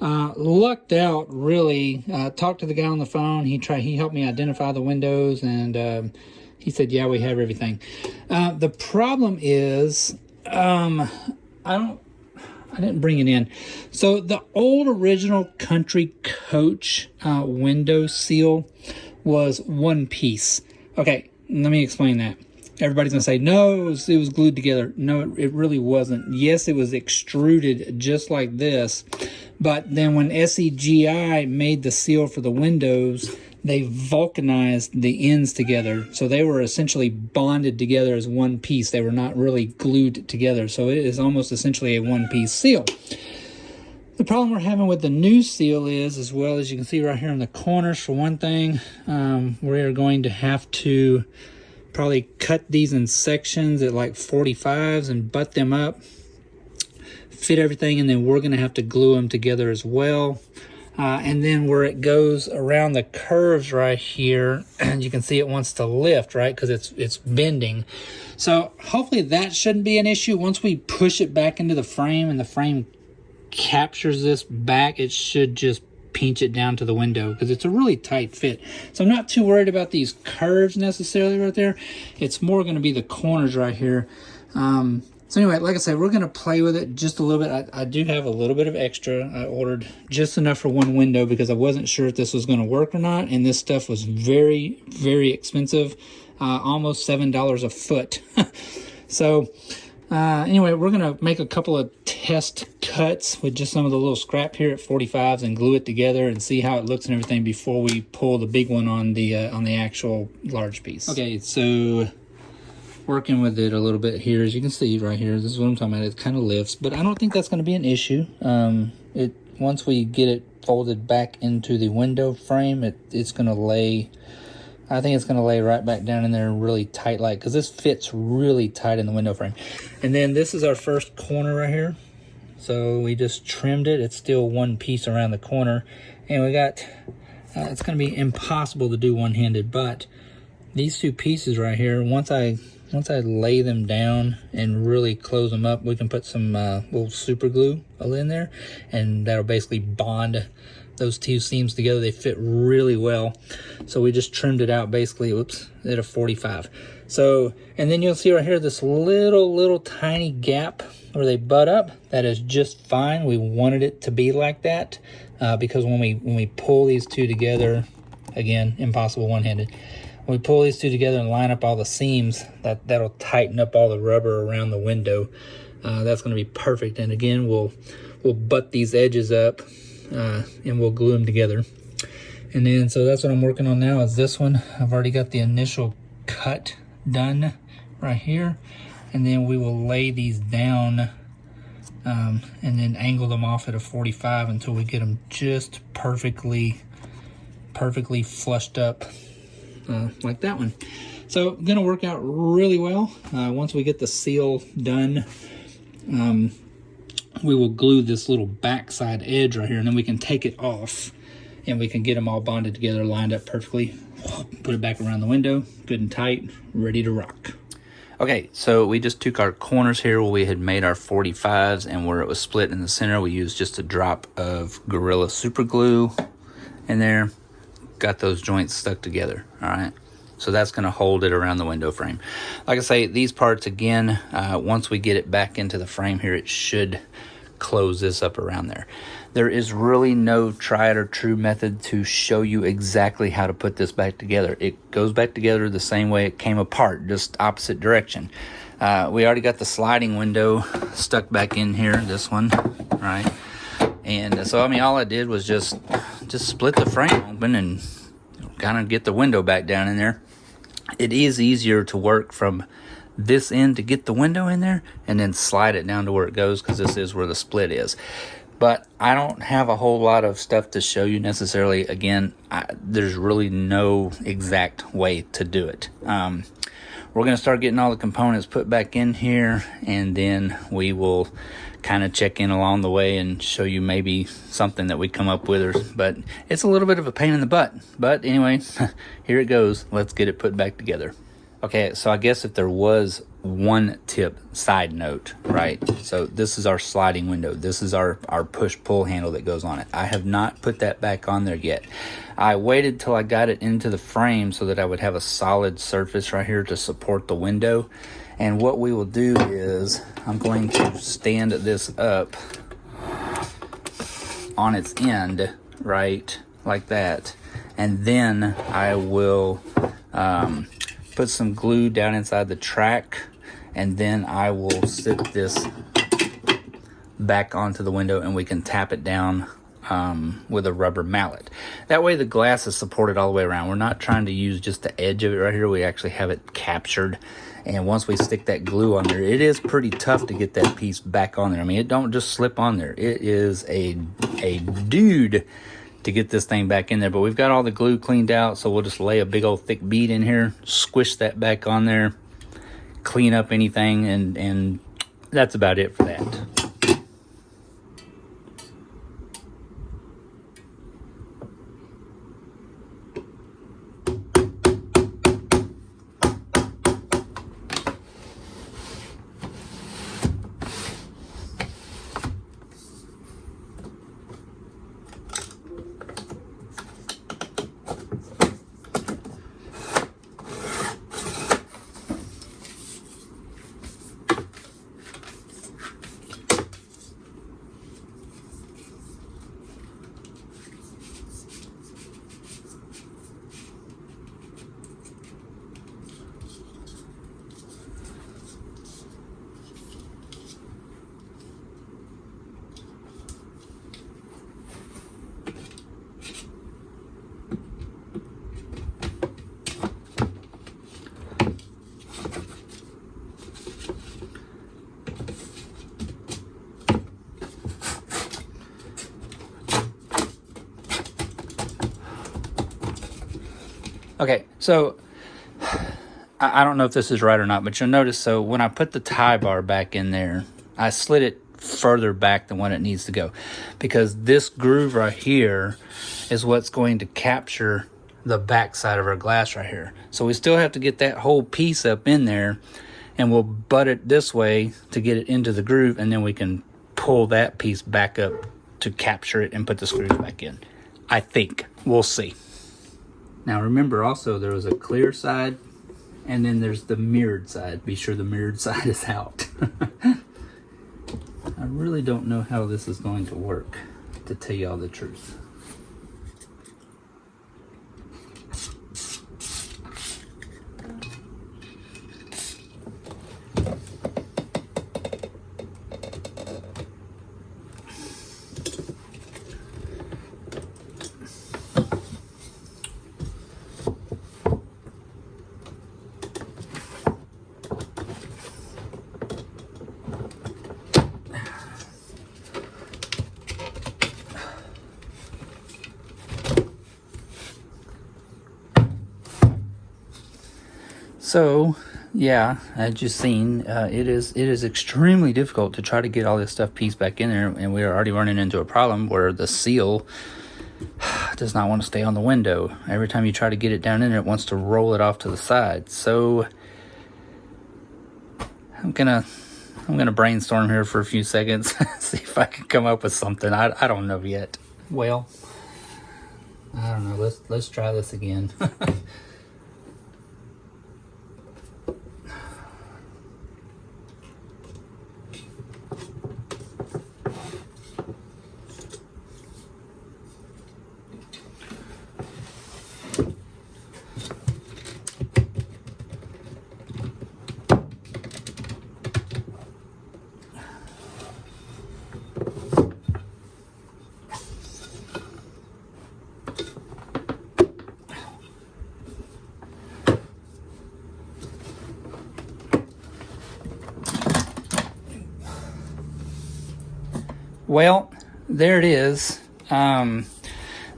Lucked out, really. Talked to the guy on the phone. He helped me identify the windows, and he said, yeah, we have everything. The problem is, I didn't bring it in. So the old original Country Coach window seal was one piece. Okay, let me explain that. Everybody's gonna say, no, it was glued together. No, it really wasn't. Yes, it was extruded just like this. But then when SEGI made the seal for the windows, they vulcanized the ends together. So they were essentially bonded together as one piece. They were not really glued together. So it is almost essentially a one-piece seal. The problem we're having with the new seal is, as well as you can see right here in the corners, for one thing, we're going to have to probably cut these in sections at like 45s and butt them up, fit everything, and then we're going to have to glue them together as well. And then where it goes around the curves right here, and you can see it wants to lift, right, because it's bending. So hopefully that shouldn't be an issue. Once we push it back into the frame and the frame captures this back, it should just pinch it down to the window, because it's a really tight fit. So I'm not too worried about these curves necessarily right there. It's more going to be the corners right here. So anyway, like I said, we're going to play with it just a little bit. I do have a little bit of extra. I ordered just enough for one window because I wasn't sure if this was going to work or not. And this stuff was very, very expensive. Almost $7 a foot. So anyway, we're going to make a couple of test cuts with just some of the little scrap here at 45s and glue it together and see how it looks and everything before we pull the big one on the actual large piece. Okay, so working with it a little bit here, as you can see right here, this is what I'm talking about. It kind of lifts, but I don't think that's going to be an issue. Once we get it folded back into the window frame, it's going to lay. I think it's going to lay right back down in there really tight, like, because this fits really tight in the window frame. And then this is our first corner right here. So we just trimmed it. It's still one piece around the corner, and we got. It's going to be impossible to do one-handed, but these two pieces right here, once I lay them down and really close them up, we can put some little super glue in there, and that'll basically bond those two seams together. They fit really well. So we just trimmed it out basically, at a 45. So, and then you'll see right here this little tiny gap where they butt up. That is just fine. We wanted it to be like that because when we pull these two together, again, impossible one-handed. When we pull these two together and line up all the seams, that'll tighten up all the rubber around the window. That's going to be perfect. And again, we'll butt these edges up and we'll glue them together. And then, so that's what I'm working on now, is this one. I've already got the initial cut done right here. And then we will lay these down and then angle them off at a 45 until we get them just perfectly flushed up. Like that one. So gonna work out really well. Once we get the seal done, we will glue this little backside edge right here, and then we can take it off and we can get them all bonded together, lined up perfectly. Put it back around the window, good and tight, ready to rock. Okay, so we just took our corners here where we had made our 45s, and where it was split in the center, we used just a drop of Gorilla Super Glue in there. Got those joints stuck together. All right, so that's going to hold it around the window frame. Like I say, these parts, again, once we get it back into the frame here, it should close this up around there. There is really no tried or true method to show you exactly how to put this back together. It goes back together the same way it came apart, just opposite direction. We already got the sliding window stuck back in here, this one, right? And so, I mean, all I did was just split the frame open and kind of get the window back down in there. It is easier to work from this end to get the window in there and then slide it down to where it goes, because this is where the split is. But I don't have a whole lot of stuff to show you necessarily. Again, there's really no exact way to do it. We're going to start getting all the components put back in here, and then we will kind of check in along the way and show you maybe something that we come up with. But it's a little bit of a pain in the butt. But anyway, here it goes. Let's get it put back together. Okay, so I guess if there was one tip side note, right? So this is our sliding window. This is our push-pull handle that goes on it. I have not put that back on there yet. I waited till I got it into the frame so that I would have a solid surface right here to support the window. And what we will do is I'm going to stand this up on its end, right, like that. And then I will put some glue down inside the track, and then I will sit this back onto the window and we can tap it down with a rubber mallet. That way the glass is supported all the way around. We're not trying to use just the edge of it right here. We actually have it captured. And once we stick that glue on there, it is pretty tough to get that piece back on there. I mean, it don't just slip on there. It is a dude to get this thing back in there. But we've got all the glue cleaned out, so we'll just lay a big old thick bead in here, squish that back on there, clean up anything, and that's about it for that. Okay, so I don't know if this is right or not, but you'll notice, so when I put the tie bar back in there, I slid it further back than what it needs to go, because this groove right here is what's going to capture the back side of our glass right here. So we still have to get that whole piece up in there, and we'll butt it this way to get it into the groove, and then we can pull that piece back up to capture it and put the screws back in. I think. We'll see. Now remember also, there was a clear side and then there's the mirrored side. Be sure the mirrored side is out. I really don't know how this is going to work, to tell you all the truth. So, yeah, as you've seen, it is extremely difficult to try to get all this stuff pieced back in there, and we are already running into a problem where the seal does not want to stay on the window. Every time you try to get it down in there, it wants to roll it off to the side. So, I'm gonna brainstorm here for a few seconds, see if I can come up with something. I don't know yet. Well, I don't know. Let's try this again. Well, there it is.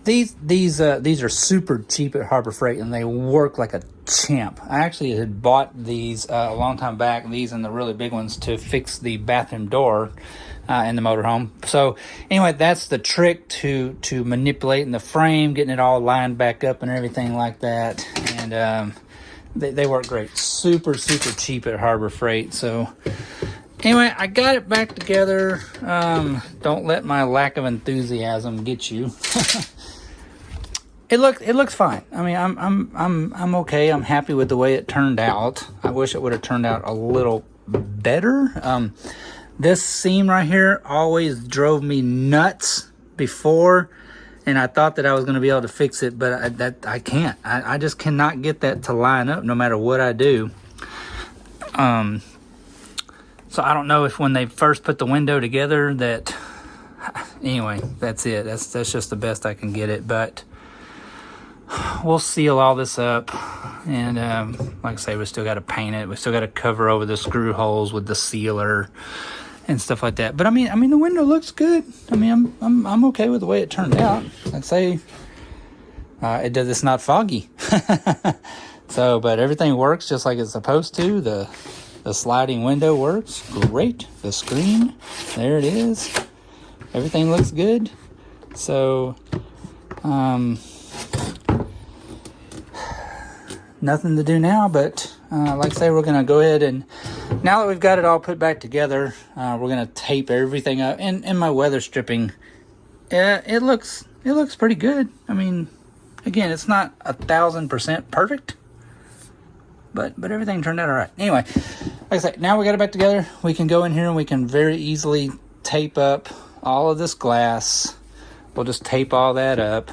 These are super cheap at Harbor Freight, and they work like a champ. I actually had bought these a long time back, these and the really big ones, to fix the bathroom door in the motorhome. So anyway, that's the trick to manipulating the frame, getting it all lined back up and everything like that. And they work great. Super cheap at Harbor Freight. So anyway, I got it back together. Don't let my lack of enthusiasm get you. It looks fine. I mean, I'm okay. I'm happy with the way it turned out. I wish it would have turned out a little better. This seam right here always drove me nuts before, and I thought that I was going to be able to fix it, but I can't. I just cannot get that to line up no matter what I do. So I don't know if when they first put the window together that... Anyway, that's it. That's just the best I can get it, but we'll seal all this up, and like I say, we still got to paint it. We still got to cover over the screw holes with the sealer and stuff like that. But I mean, the window looks good. I mean, I'm okay with the way it turned out. Like I say, it's not foggy. So, but everything works just like it's supposed to. The sliding window works great. The screen, there it is. Everything looks good. So, nothing to do now, but like I say, we're gonna go ahead and, now that we've got it all put back together, we're gonna tape everything up. And my weather stripping, it looks pretty good. I mean, again, it's not 1,000% perfect, but everything turned out all right. Anyway, like I said, now we got it back together. We can go in here and we can very easily tape up all of this glass. We'll just tape all that up,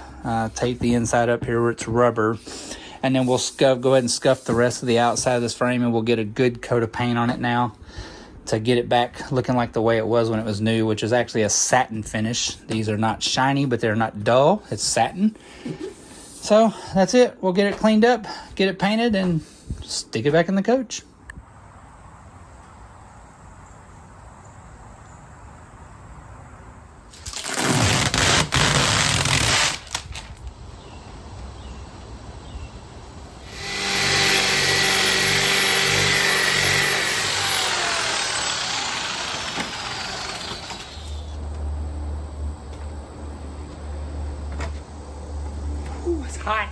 tape the inside up here where it's rubber, and then we'll go ahead and scuff the rest of the outside of this frame, and we'll get a good coat of paint on it now to get it back looking like the way it was when it was new, which is actually a satin finish. These are not shiny, but they're not dull. It's satin. So that's it. We'll get it cleaned up, get it painted, and stick it back in the coach. Ooh, it's hot.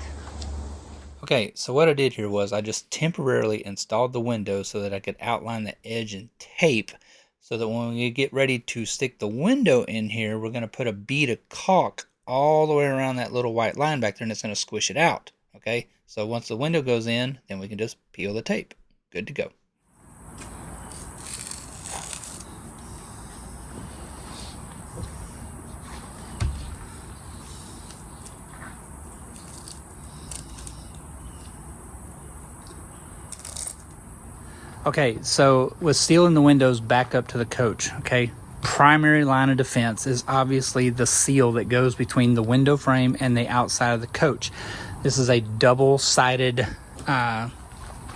Okay, so what I did here was I just temporarily installed the window so that I could outline the edge and tape, so that when we get ready to stick the window in here, we're going to put a bead of caulk all the way around that little white line back there, and it's going to squish it out. Okay, so once the window goes in, then we can just peel the tape. Good to go. Okay, so with sealing the windows back up to the coach, okay, primary line of defense is obviously the seal that goes between the window frame and the outside of the coach. This is a double-sided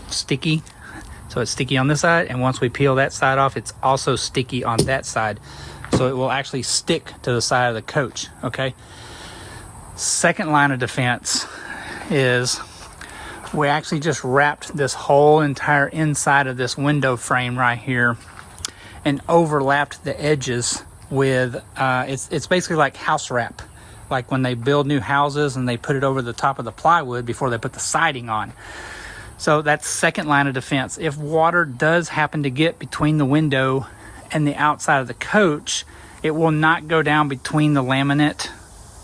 sticky, so it's sticky on this side, and once we peel that side off, it's also sticky on that side, so it will actually stick to the side of the coach, okay? Second line of defense is we actually just wrapped this whole entire inside of this window frame right here and overlapped the edges with, it's basically like house wrap, like when they build new houses and they put it over the top of the plywood before they put the siding on. So that's second line of defense. If water does happen to get between the window and the outside of the coach, it will not go down between the laminate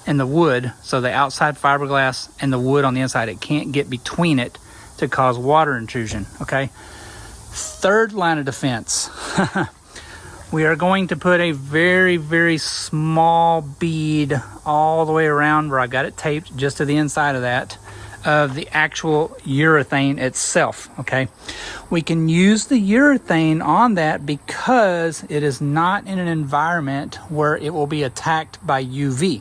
and the wood, so the outside fiberglass and the wood on the inside, it can't get between it to cause water intrusion, okay? Third line of defense, we are going to put a very, very small bead all the way around where I got it taped, just to the inside of that, of the actual urethane itself, okay? We can use the urethane on that because it is not in an environment where it will be attacked by UV.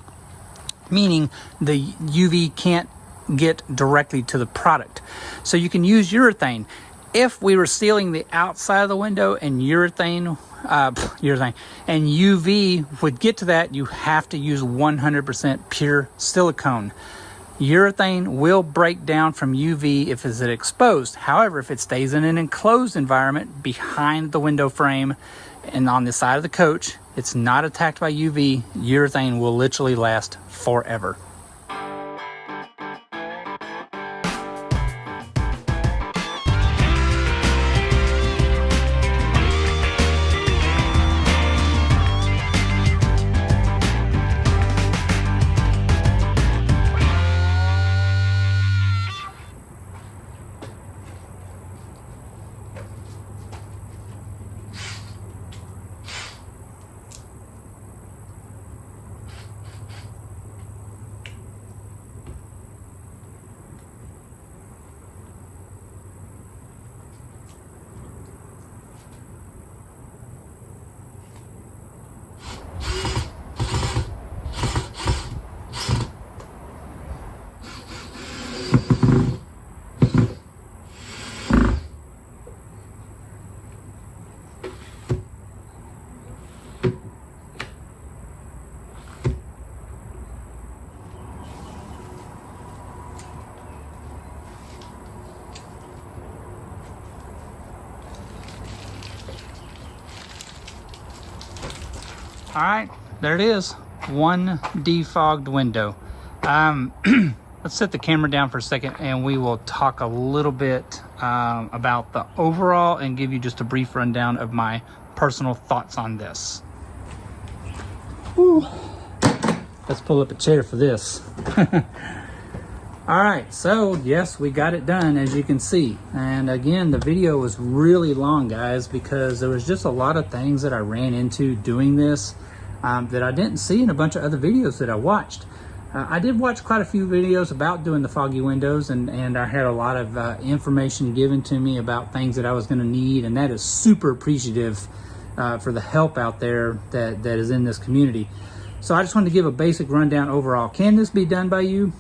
Meaning the UV can't get directly to the product. So you can use urethane. if we were sealing the outside of the window and urethane and UV would get to that, you have to use 100% pure silicone. Urethane will break down from UV if it's exposed. However, if it stays in an enclosed environment behind the window frame and on the side of the coach, it's not attacked by UV, urethane will literally last forever. All right, there it is, one defogged window. Let's set the camera down for a second and we will talk a little bit about the overall and give you just a brief rundown of my personal thoughts on this. Whew. Let's pull up a chair for this. All right, so yes, we got it done, as you can see. And again, the video was really long, guys, because there was just a lot of things that I ran into doing this that I didn't see in a bunch of other videos that I watched. I did watch quite a few videos about doing the foggy windows, and I had a lot of information given to me about things that I was gonna need, and that is super appreciative for the help out there that is in this community. So I just wanted to give a basic rundown overall. Can this be done by you?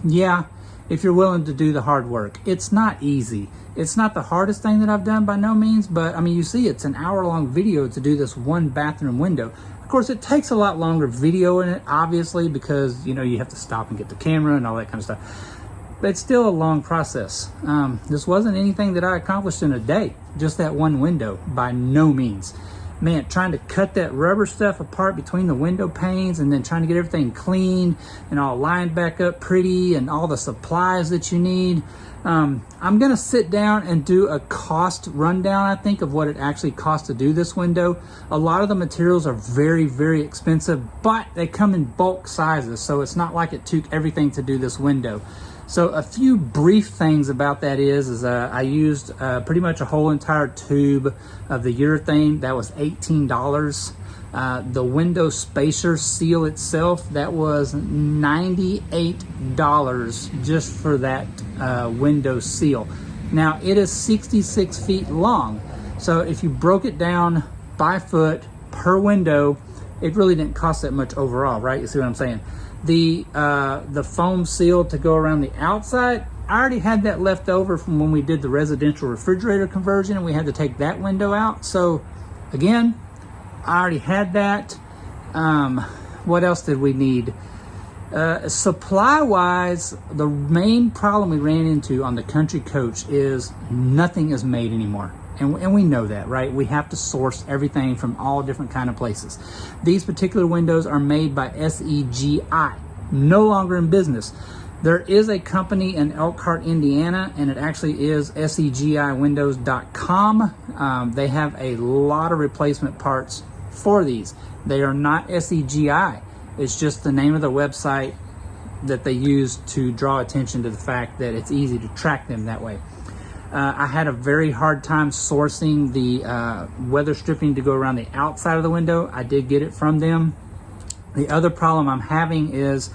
Yeah, if you're willing to do the hard work. It's not easy. It's not the hardest thing that I've done by no means, but I mean, you see, it's an hour-long video to do this one bathroom window. Of course, it takes a lot longer video in it, obviously, because, you know, you have to stop and get the camera and all that kind of stuff. But it's still a long process. This wasn't anything that I accomplished in a day, just that one window, by no means. Man, trying to cut that rubber stuff apart between the window panes and then trying to get everything clean and all lined back up pretty and all the supplies that you need. I'm gonna sit down and do a cost rundown, I think, of what it actually costs to do this window. A lot of the materials are very, very expensive, but they come in bulk sizes, so it's not like it took everything to do this window. So a few brief things about that is I used pretty much a whole entire tube of the urethane. That was $18. The window spacer seal itself, that was $98 just for that window seal. Now it is 66 feet long, so if you broke it down by foot per window, it really didn't cost that much overall, right? You see what I'm saying? The foam seal to go around the outside, I already had that left over from when we did the residential refrigerator conversion and we had to take that window out. So again, I already had that. What else did we need? Supply wise, the main problem we ran into on the country coach is nothing is made anymore. And we know that, right? We have to source everything from all different kind of places. These particular windows are made by SEGI, no longer in business. There is a company in Elkhart, Indiana, and it actually is SEGIWindows.com. They have a lot of replacement parts for these. They are not SEGI. It's just the name of the website that they use to draw attention to the fact that it's easy to track them that way. I had a very hard time sourcing the weather stripping to go around the outside of the window. I did get it from them. The other problem I'm having is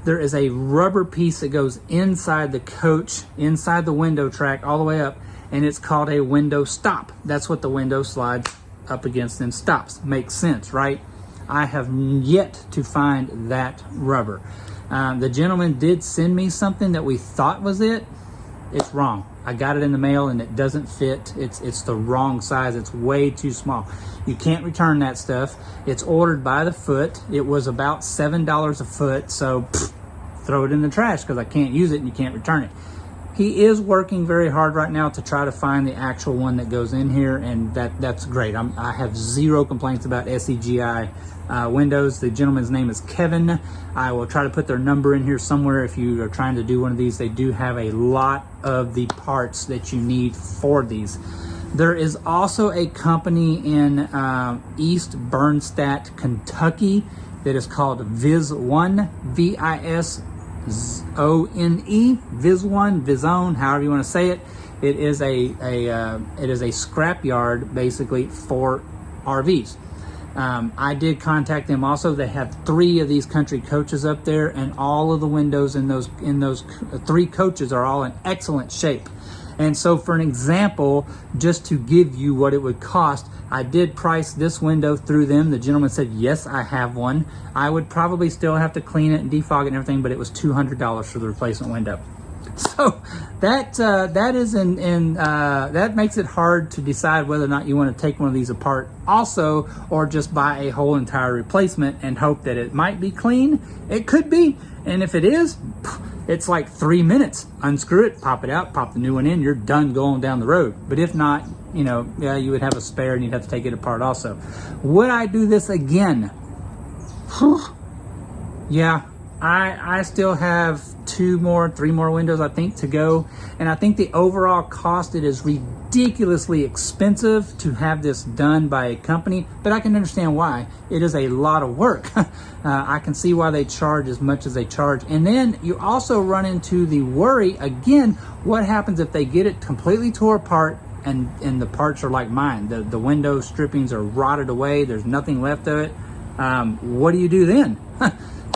there is a rubber piece that goes inside the coach, inside the window track all the way up, and it's called a window stop. That's what the window slides up against and stops. Makes sense, right? I have yet to find that rubber. The gentleman did send me something that we thought was it. It's wrong. I got it in the mail and it doesn't fit. It's the wrong size. It's way too small. You can't return that stuff. It's ordered by the foot. It was about $7 a foot, so throw it in the trash because I can't use it and you can't return it. He is working very hard right now to try to find the actual one that goes in here, and that's great. I have zero complaints about SEGI windows. The gentleman's name is Kevin. I will try to put their number in here somewhere if you are trying to do one of these. They do have a lot of the parts that you need for these. There is also a company in East Bernstadt, Kentucky that is called VizOne, VISONE, VizOne, however you want to say it. It is a scrapyard basically for RVs. I did contact them also. They have 3 of these country coaches up there, and all of the windows in those 3 coaches are all in excellent shape. And so for an example, just to give you what it would cost, I did price this window through them. The gentleman said, yes, I have one. I would probably still have to clean it and defog it and everything, but it was $200 for the replacement window. So that makes it hard to decide whether or not you want to take one of these apart also, or just buy a whole entire replacement and hope that it might be clean. It could be, and if it is, it's like 3 minutes. Unscrew it, pop it out, pop the new one in, you're done going down the road. But if not, you know, yeah, you would have a spare and you'd have to take it apart also. Would I do this again? Yeah, I still have 3 more windows I think to go, and I think the overall cost, it is ridiculously expensive to have this done by a company, but I can understand why. It is a lot of work. I can see why they charge as much as they charge. And then you also run into the worry again, what happens if they get it completely tore apart and the parts are like mine, the window strippings are rotted away, there's nothing left of it. What do you do then?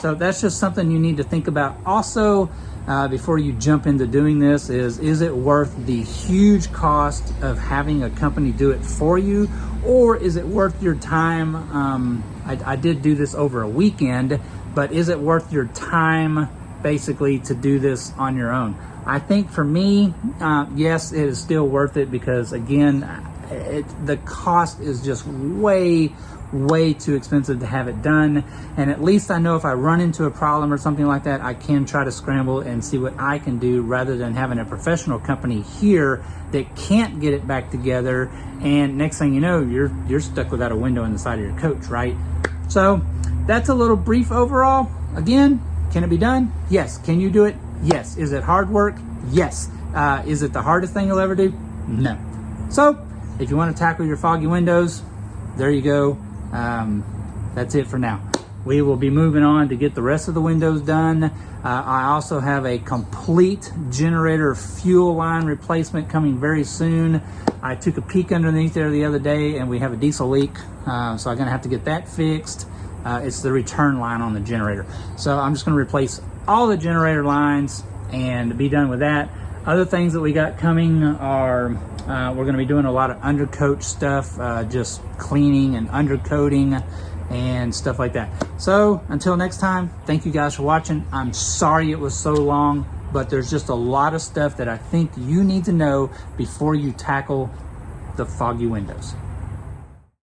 So that's just something you need to think about also before you jump into doing this. Is it worth the huge cost of having a company do it for you, or is it worth your time? I did do this over a weekend, but is it worth your time basically to do this on your own? I think for me, yes, it is still worth it, because again, the cost is just way too expensive to have it done. And at least I know if I run into a problem or something like that, I can try to scramble and see what I can do, rather than having a professional company here that can't get it back together, and next thing you know, you're stuck without a window in the side of your coach, right? So that's a little brief overall. Again, can it be done? Yes. Can you do it? Yes. Is it hard work? Yes. Is it the hardest thing you'll ever do? No. So if you want to tackle your foggy windows, there you go. That's it for now. We will be moving on to get the rest of the windows done. I also have a complete generator fuel line replacement coming very soon. I took a peek underneath there the other day and we have a diesel leak, so I'm gonna have to get that fixed. It's the return line on the generator. So I'm just gonna replace all the generator lines and be done with that. Other things that we got coming are we're going to be doing a lot of undercoat stuff, just cleaning and undercoating and stuff like that. So until next time, thank you guys for watching. I'm sorry it was so long, but there's just a lot of stuff that I think you need to know before you tackle the foggy windows.